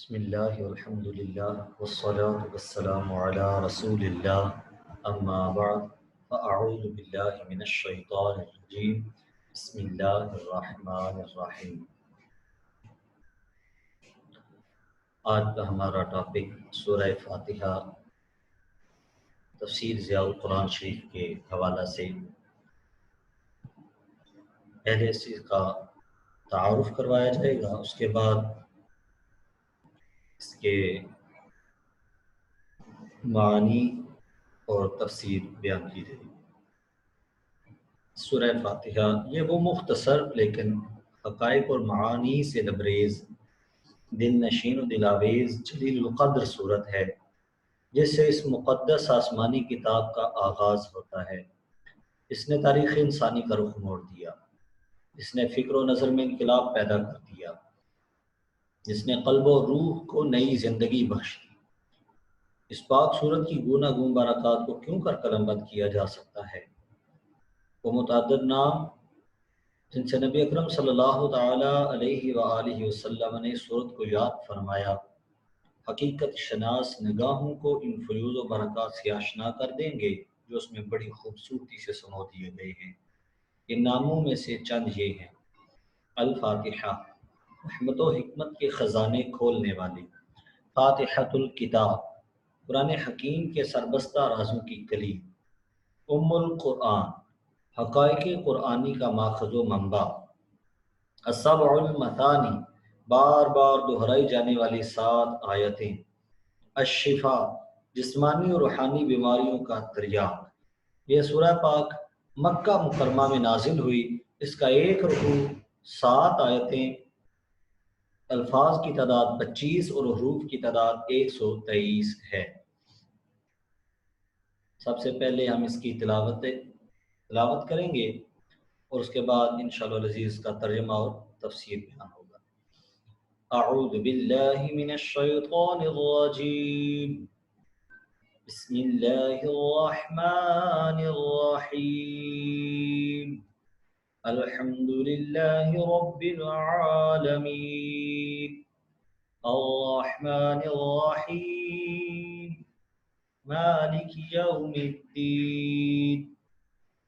بسم اللہ والحمد للہ والصلاة والسلام علی رسول اللہ اما بعد فاعوذ باللہ من الشیطان الرجیم بسم اللہ الرحمن الرحیم۔ آج کا ہمارا ٹاپک سورہ فاتحہ تفسیر ضیاء القرآن شریف کے حوالہ سے پہلے اس کا تعارف کروایا جائے گا، اس کے بعد اس کے معانی اور تفسیر بیان کی جائے گی۔ سورہ فاتحہ یہ وہ مختصر لیکن حقائق اور معانی سے لبریز، دل نشین و دلاویز، جلیل القدر صورت ہے جس سے اس مقدس آسمانی کتاب کا آغاز ہوتا ہے۔ اس نے تاریخ انسانی کا رخ موڑ دیا، اس نے فکر و نظر میں انقلاب پیدا کر دیا، جس نے قلب و روح کو نئی زندگی بخش دی۔ اس پاک صورت کی گوناگون برکات کو کیوں کر قلم بند کیا جا سکتا ہے؟ وہ متعدد نام جن سے نبی اکرم صلی اللہ تعالی علیہ وآلہ وسلم نے صورت کو یاد فرمایا، حقیقت شناس نگاہوں کو ان فیوز و برکات سے آشنا کر دیں گے جو اس میں بڑی خوبصورتی سے سمو دیے گئے ہیں۔ ان ناموں میں سے چند یہ ہیں: الفاتحہ، رحمت و حکمت کے خزانے کھولنے والی، فاتحۃ الکتاب، قرآن حکیم کے سربستہ رازوں کی کلید، ام القرآن، حقائق قرآنی کا ماخذ و منبع، السبع المثانی، بار بار دہرائی جانے والی 7 آیتیں، الشفا، جسمانی اور روحانی بیماریوں کا تریاق۔ یہ سورہ پاک مکہ مکرمہ میں نازل ہوئی۔ اس کا ایک رکوع، 7 آیتیں، الفاظ کی تعداد 25 اور حروف کی تعداد 123 ہے۔ سب سے پہلے ہم اس کی تلاوت کریں گے اور اس کے بعد انشاءاللہ العزیز کا ترجمہ اور تفسیر بیان ہوگا۔ اعوذ باللہ من الشیطان الرجیم، بسم اللہ الرحمن الرحیم، الحمد للہ رب العالمین، الرحمن الرحیم، مالک یوم الدین،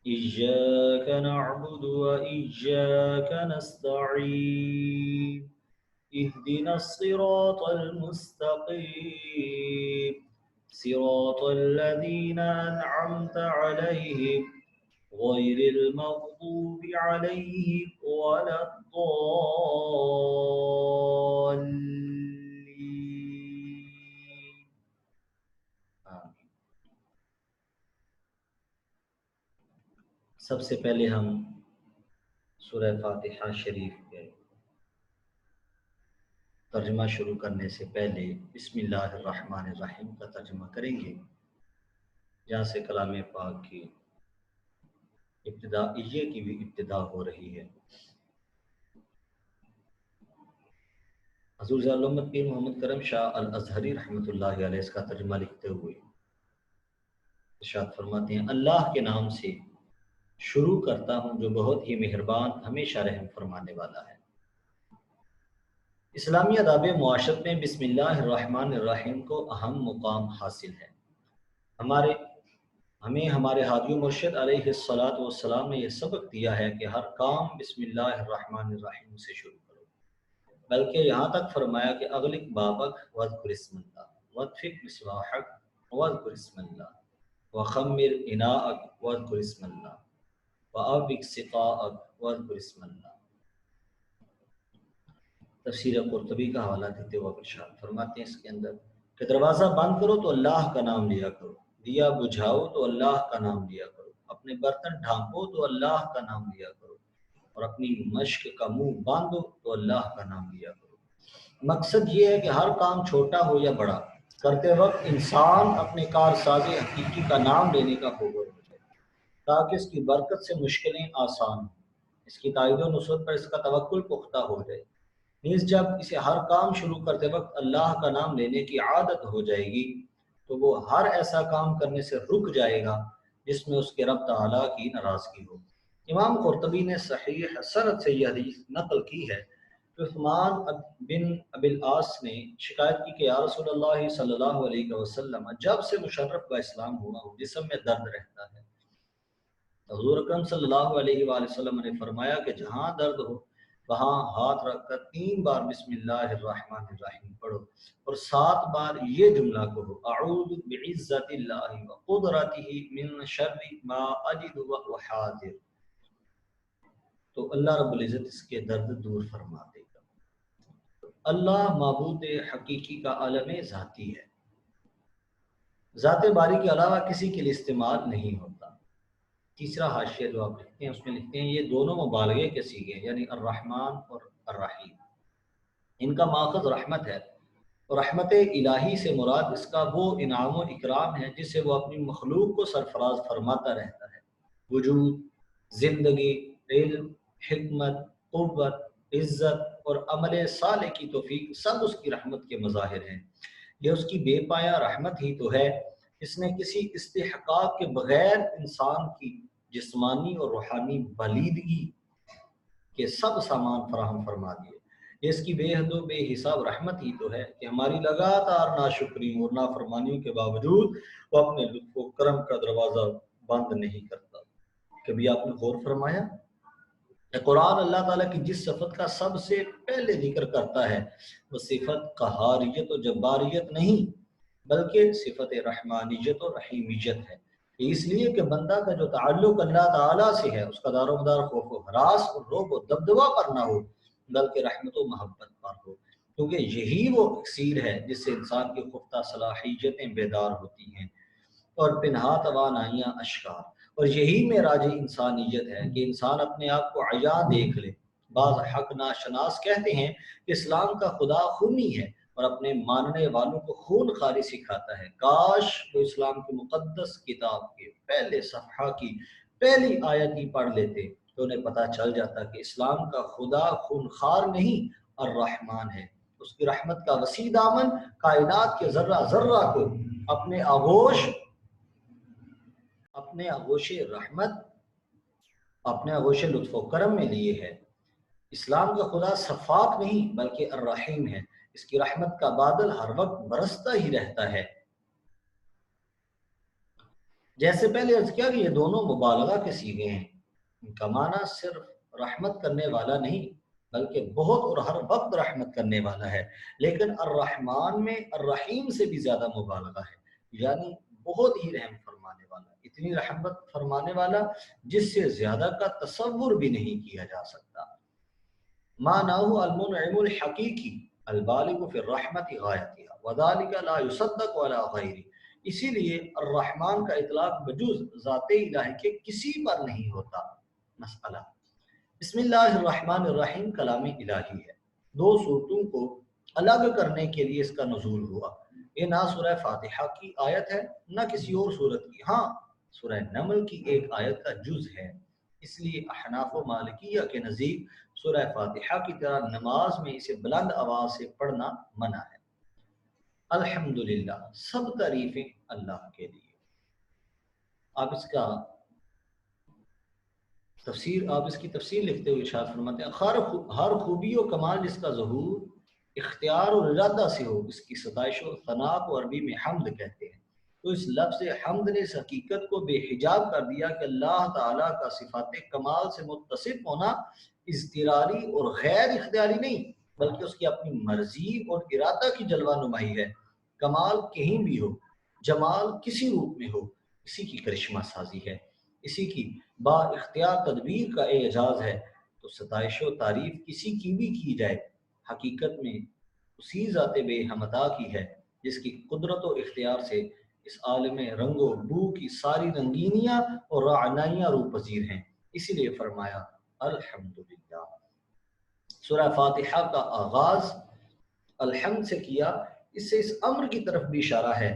إياك نعبد وإياك نستعين، اهدنا الصراط المستقيم، صراط الذين أنعمت عليهم غير المغضوب عليهم ولا الضالين آمين۔ سب سے پہلے ہم سورہ فاتحہ شریف کے ترجمہ شروع کرنے سے پہلے بسم اللہ الرحمن الرحیم کا ترجمہ کریں گے، جہاں سے کلام پاک کی ابتدائیہ کی بھی ابتدا ہو رہی ہے۔ حضور ذوالامت پیر محمد کرم شاہ الازہری رحمۃ اللہ علیہ اس کا ترجمہ لکھتے ہوئے ارشاد فرماتے ہیں: اللہ کے نام سے شروع کرتا ہوں جو بہت ہی مہربان، ہمیشہ رحم فرمانے والا ہے۔ اسلامی آداب معاشرت میں بسم اللہ الرحمن الرحیم کو اہم مقام حاصل ہے۔ ہمیں ہمارے ہادی و مرشد علیہ الصلاۃ والسلام نے یہ سبق دیا ہے کہ ہر کام بسم اللہ الرحمن الرحیم سے شروع کرو، بلکہ یہاں تک فرمایا کہ اغلق بابک واذکر اسم اللہ، واطفئ مصباحک واذکر اسم اللہ، وخمر اناءک واذکر اسم اللہ، وأبق سقاءک واذکر اسم اللہ۔ تفسیر قرطبی کا حوالہ دیتے ہوئے ارشاد فرماتے ہیں اس کے اندر کہ دروازہ بند کرو تو اللہ کا نام لیا کرو، دیا بجھاؤ تو اللہ کا نام لیا کرو، اپنے برتن ڈھانپو تو اللہ کا نام لیا کرو، اور اپنی مشق کا منہ باندھو تو اللہ کا نام لیا کرو۔ مقصد یہ ہے کہ ہر کام چھوٹا ہو یا بڑا کرتے وقت انسان اپنے کارساز حقیقی کا نام لینے کا قوت ہو جائے، تاکہ اس کی برکت سے مشکلیں آسان ہوں، اس کی تائید و نصرت پر اس کا توکل پختہ ہو جائے۔ نیز جب اسے ہر کام شروع کرتے وقت اللہ کا نام لینے کی عادت ہو جائے گی تو وہ ہر ایسا کام کرنے سے رک جائے گا جس میں اس کے رب تعالیٰ کی ناراضگی ہو۔ امام قرطبی نے صحیح سند سے یہ حدیث نقل کی ہے عثمان بن ابی العاص نے شکایت کی کہ یا رسول اللہ صلی اللہ علیہ وسلم، جب سے مشرف کا اسلام ہوا ہو جسم میں درد رہتا ہے۔ حضور اکرم صلی اللہ علیہ وآلہ وسلم نے فرمایا کہ جہاں درد ہو وہاں ہاتھ رکھ کر 3 بار بسم اللہ الرحمن الرحیم پڑھو اور 7 بار یہ جملہ کہو، اعوذ بعزت اللہ وقدرتہ من شر ما اجد واحاذر، تو اللہ رب العزت اس کے درد دور فرما دے گا۔ اللہ معبود حقیقی کا عالم ذاتی ہے، ذات باری کے علاوہ کسی کے لیے استعمال نہیں ہوتا۔ تیسرا حاشیہ جو آپ لکھتے ہیں اس میں لکھتے ہیں یہ دونوں مبالغے کے صیغے یعنی الرحمن اور الرحیم، ان کا ماخذ رحمت ہے، اور رحمت الہی سے مراد اس کا وہ انعام و اکرام ہے جس سے وہ اپنی مخلوق کو سرفراز فرماتا رہتا ہے۔ وجود، زندگی، علم، حکمت، قوت، عزت اور عمل صالح کی توفیق سب اس کی رحمت کے مظاہر ہیں۔ یہ اس کی بے پایہ رحمت ہی تو ہے، اس نے کسی استحقاق کے بغیر انسان کی جسمانی اور روحانی بلیدگی کے سب سامان فراہم فرما دیے۔ یہ اس کی بے حد و بے حساب رحمت ہی تو ہے کہ ہماری لگاتار ناشکریوں اور نافرمانیوں کے باوجود وہ اپنے لطف و کرم کا دروازہ بند نہیں کرتا۔ کبھی آپ نے غور فرمایا کہ قرآن اللہ تعالیٰ کی جس صفت کا سب سے پہلے ذکر کرتا ہے وہ صفت قہاریت و جباریت نہیں بلکہ صفت رحمانیت و رحیمیت ہے۔ اس لیے کہ بندہ کا جو تعلق اللہ تعالیٰ سے ہے اس کا دار و مدار خوف و ہراس اور رعب و دبدبہ پر نہ ہو بلکہ رحمت و محبت پر ہو، کیونکہ یہی وہ اکسیر ہے جس سے انسان کی خفتہ صلاحیتیں بیدار ہوتی ہیں اور پنہا توانائیاں اشکار، اور یہی معراج انسانیت ہے کہ انسان اپنے آپ کو عیاں دیکھ لے۔ بعض حق ناشناس کہتے ہیں کہ اسلام کا خدا خونی ہے اور اپنے ماننے والوں کو خون خاری سکھاتا ہے۔ کاش وہ اسلام کی مقدس کتاب کے پہلے صفحہ کی پہلی آیت ہی پڑھ لیتے تو انہیں پتہ چل جاتا کہ اسلام کا خدا خونخوار نہیں الرحمن ہے۔ اس کی رحمت کا وسیع دامن کائنات کے ذرہ ذرہ کو اپنے آغوش رحمت، اپنے آغوش لطف و کرم میں لیے ہے۔ اسلام کا خدا صفاق نہیں بلکہ الرحیم ہے، اس کی رحمت کا بادل ہر وقت برستا ہی رہتا ہے۔ جیسے پہلے عرض کیا کہ یہ دونوں مبالغہ کے صیغے ہیں، ان کا معنی صرف رحمت کرنے والا نہیں بلکہ بہت اور ہر وقت رحمت کرنے والا ہے، لیکن الرحمن میں الرحیم سے بھی زیادہ مبالغہ ہے، یعنی بہت ہی رحم فرمانے والا، اتنی رحمت فرمانے والا جس سے زیادہ کا تصور بھی نہیں کیا جا سکتا۔ معناه المنعم الحقیقی البالغ فی الرحمت غایتها وذلك لا يصدق ولا غیر، اسی لیے الرحمن کا اطلاق بجز ذات الہی کے کسی پر نہیں ہوتا۔ مسئلہ بسم اللہ الرحمن الرحیم کلام الہی ہے، 2 صورتوں کو الگ کرنے کے لیے اس کا نزول ہوا۔ یہ نہ سورہ فاتحہ کی آیت ہے نہ کسی اور سورت کی، ہاں سورہ نمل کی ایک آیت کا جز ہے، اس لیے احناف و مالکیہ کے نزدیک سورہ فاتحہ کی طرح نماز میں اسے بلند آواز سے پڑھنا منع ہے۔ الحمدللہ، سب تعریفیں اللہ کے لیے۔ آپ اس کی تفسیر لکھتے ہوئے ارشاد فرماتے ہیں ہر خوبی و کمال جس کا ظہور اختیار اور ارادہ سے ہو اس کی ستائش و ثنا کو عربی میں حمد کہتے ہیں۔ تو اس لفظ حمد نے اس حقیقت کو بے حجاب کر دیا کہ اللہ تعالیٰ کا صفات کمال سے متصف ہونا اضطراری اور غیر اختیاری نہیں بلکہ اس کی اپنی مرضی اور ارادہ کی جلوہ نمائی ہے۔ کمال کہیں بھی ہو، جمال کسی روپ میں ہو، اسی کی کرشمہ سازی ہے، اسی کی با اختیار تدبیر کا اعجاز ہے۔ تو ستائش و تعریف کسی کی بھی کی جائے حقیقت میں اسی ذات بے ہمتا کی ہے جس کی قدرت و اختیار سے اس عالم رنگ و بو کی ساری رنگینیاں اور رعنائیاں روح پذیر ہیں۔ اسی لیے فرمایا الحمدللہ۔ سورہ فاتحہ کا آغاز الحمد سے کیا، اس سے اس امر کی طرف بھی اشارہ ہے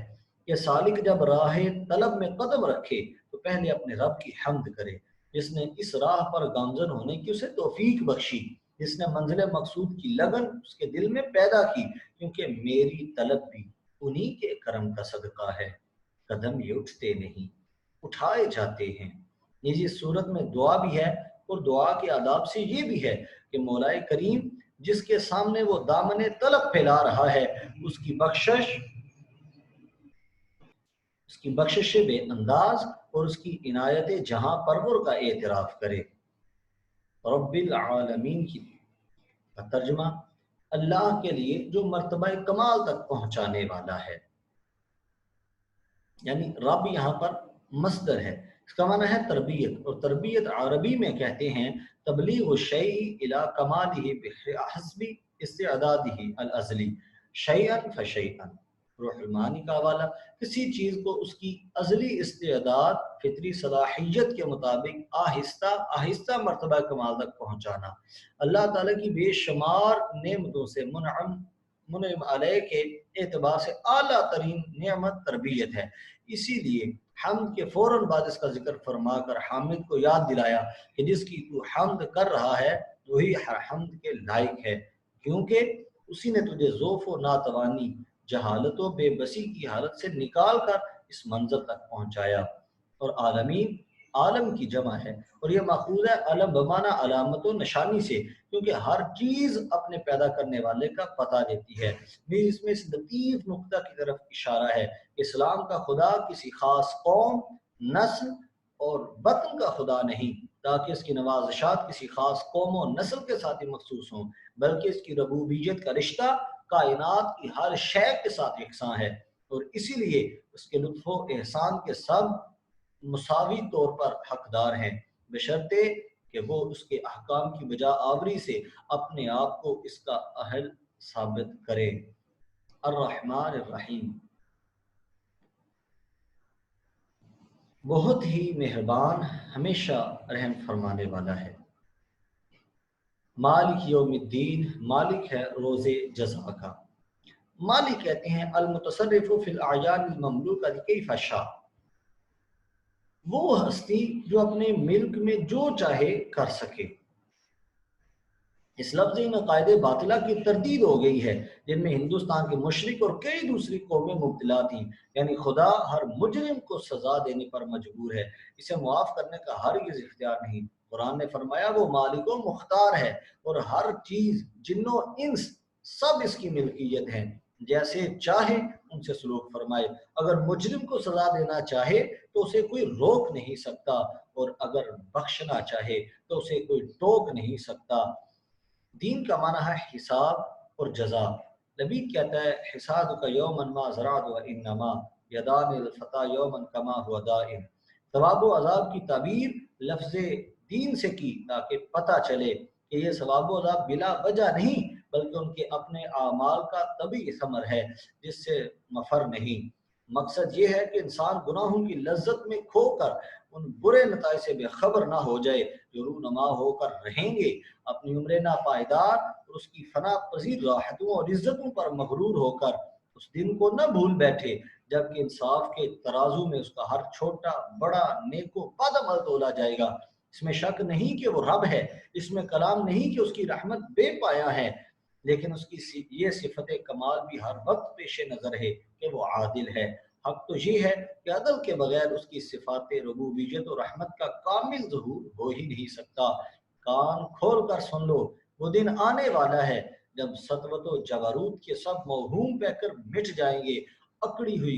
کہ سالک جب راہ طلب میں قدم رکھے تو پہلے اپنے رب کی حمد کرے جس نے اس راہ پر گامزن ہونے کی اسے توفیق بخشی، جس نے منزل مقصود کی لگن اس کے دل میں پیدا کی، کیونکہ میری طلب بھی انہی کے کرم کا صدقہ ہے۔ قدم یہ اٹھتے نہیں، اٹھائے جاتے ہیں۔ یہ صورت میں دعا بھی ہے اور دعا کے آداب سے یہ بھی ہے کہ مولا کریم جس کے سامنے وہ دامن طلب پھیلا رہا ہے اس کی بخشش بے انداز اور اس کی عنایت جہاں پرور کا اعتراف کرے۔ رب العالمین کی ترجمہ اللہ کے لیے جو مرتبہ کمال تک پہنچانے والا ہے، یعنی رب یہاں پر مصدر ہے، اس کا معنی ہے تربیت، اور تربیت عربی میں کہتے ہیں تبلیغ الشیء الی کمالہ بحسب استعدادہ الازلی شیئا فشیئا۔ روح المعانی کا حوالہ، کسی چیز کو اس کی ازلی استعداد فطری صلاحیت کے مطابق آہستہ آہستہ مرتبہ کمال تک پہنچانا۔ اللہ تعالیٰ کی بے شمار نعمتوں سے منعم علیہ کے اعتبار سے اعلیٰ ترین نعمت تربیت ہے۔ اسی لیے حمد کے فوراً بعد اس کا ذکر فرما کر حامد کو یاد دلایا کہ جس کی تو حمد کر رہا ہے وہی حمد کے لائق ہے، کیونکہ اسی نے تجھے ضعف و ناتوانی، جہالت و بے بسی کی حالت سے نکال کر اس منزل تک پہنچایا۔ اور عالمین عالم کی جمع ہے، اور یہ ماخوذ ہے علم بمعنی علامت و نشانی سے، کیونکہ ہر چیز اپنے پیدا کرنے والے کا پتہ دیتی ہے۔ بھی اس میں اس لطیف نقطہ کی طرف اشارہ ہے، اسلام کا خدا کسی خاص قوم، نسل اور وطن کا خدا نہیں، تاکہ اس کی نوازشات کسی خاص قوم و نسل کے ساتھ ہی مخصوص ہوں، بلکہ اس کی ربوبیت کا رشتہ کائنات کی ہر شے کے ساتھ یکساں ہے، اور اسی لیے اس کے لطف و احسان کے سب مساوی طور پر حقدار ہیں، بشرطے کہ وہ اس کے احکام کی بجا آوری سے اپنے آپ کو اس کا اہل ثابت کرے۔ الرحمن الرحیم، بہت ہی مہربان، ہمیشہ رحم فرمانے والا ہے۔ مالک یوم الدین، مالک ہے روز جزا کا۔ مالک کہتے ہیں المتصرف فی الاعیان المملوکہ کیف شاء، وہ ہستی جو اپنے ملک میں جو چاہے کر سکے۔ اس لفظ عقائد باطلہ کی تردید ہو گئی ہے جن میں ہندوستان کے مشرق اور کئی دوسری قومیں مبتلا تھیں، یعنی خدا ہر مجرم کو سزا دینے پر مجبور ہے، اسے معاف کرنے کا ہرگز اختیار نہیں۔ قرآن نے فرمایا وہ مالک و مختار ہے، اور ہر چیز، جن و انس، سب اس کی ملکیت ہیں، جیسے چاہے ان سے سلوک فرمائے۔ اگر مجرم کو سزا دینا چاہے تو اسے کوئی روک نہیں سکتا، اور اگر بخشنا چاہے تو اسے کوئی ٹوک نہیں سکتا۔ دین کا معنی ہے حساب اور جزا۔ نبی کہتا ہے حساب کا یومن ما زرعت و انما یدان الفتا یومن کما ہوا دائم۔ ثواب و عذاب کی تعبیر لفظ دین سے کی تاکہ پتہ چلے کہ یہ ثواب و عذاب بلا وجہ نہیں، بلکہ ان کے اپنے اعمال کا طبعی ثمر ہے جس سے مفر نہیں۔ مقصد یہ ہے کہ انسان گناہوں کی لذت میں کھو کر ان برے نتائج سے بے خبر نہ ہو جائے جو رونما ہو کر رہیں گے، اپنی عمر ناپائیدار اور اس کی فنا پذیر راحتوں اور عزتوں پر مغرور ہو کر اس دن کو نہ بھول بیٹھے جبکہ انصاف کے ترازو میں اس کا ہر چھوٹا بڑا نیک و بد عمل تولا جائے گا۔ اس میں شک نہیں کہ وہ رب ہے، اس میں کلام نہیں کہ اس کی رحمت بے پایا ہے، لیکن اس کی یہ صفت کمال بھی ہر وقت پیش نظر ہے کہ وہ عادل ہے۔ حق تو یہ ہے کہ عدل کے بغیر اس کی صفات ربوبیت و رحمت کا کامل ظہور ہو ہی نہیں سکتا۔ کان کھول کر سن لو، وہ دن آنے والا ہے جب سطوت و جبروت کے سب موہوم پہ کر مٹ جائیں گے، اکڑی ہوئی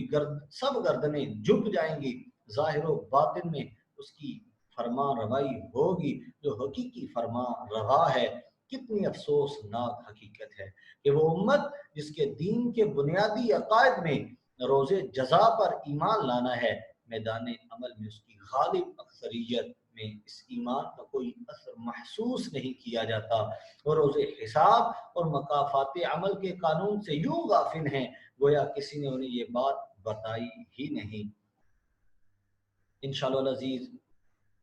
سب گردنیں جھک جائیں گی، ظاہر و باطن میں اس کی فرمان روائی ہوگی جو حقیقی فرمان روا ہے۔ کتنی افسوسناک حقیقت ہے کہ وہ امت جس کے دین کے بنیادی عقائد میں روز جزا پر ایمان لانا ہے، میدان عمل میں اس کی غالب اکثریت میں اس ایمان کا کوئی اثر محسوس نہیں کیا جاتا، اور روز حساب اور مکافات عمل کے قانون سے یوں غافل ہیں گویا کسی نے انہیں یہ بات بتائی ہی نہیں۔ انشاءاللہ العزیز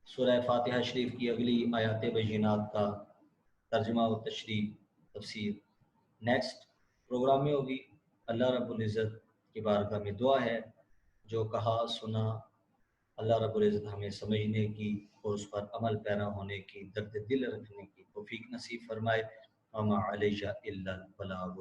سورہ فاتحہ شریف کی اگلی آیات بینات کا ترجمہ و تشریح تفسیر نیکسٹ پروگرام میں ہوگی۔ اللہ رب العزت کی بارگاہ میں دعا ہے جو کہا سنا اللہ رب العزت ہمیں سمجھنے کی اور اس پر عمل پیرا ہونے کی، درد دل رکھنے کی توفیق نصیب فرمائے۔ وما علیہ الا البلاغ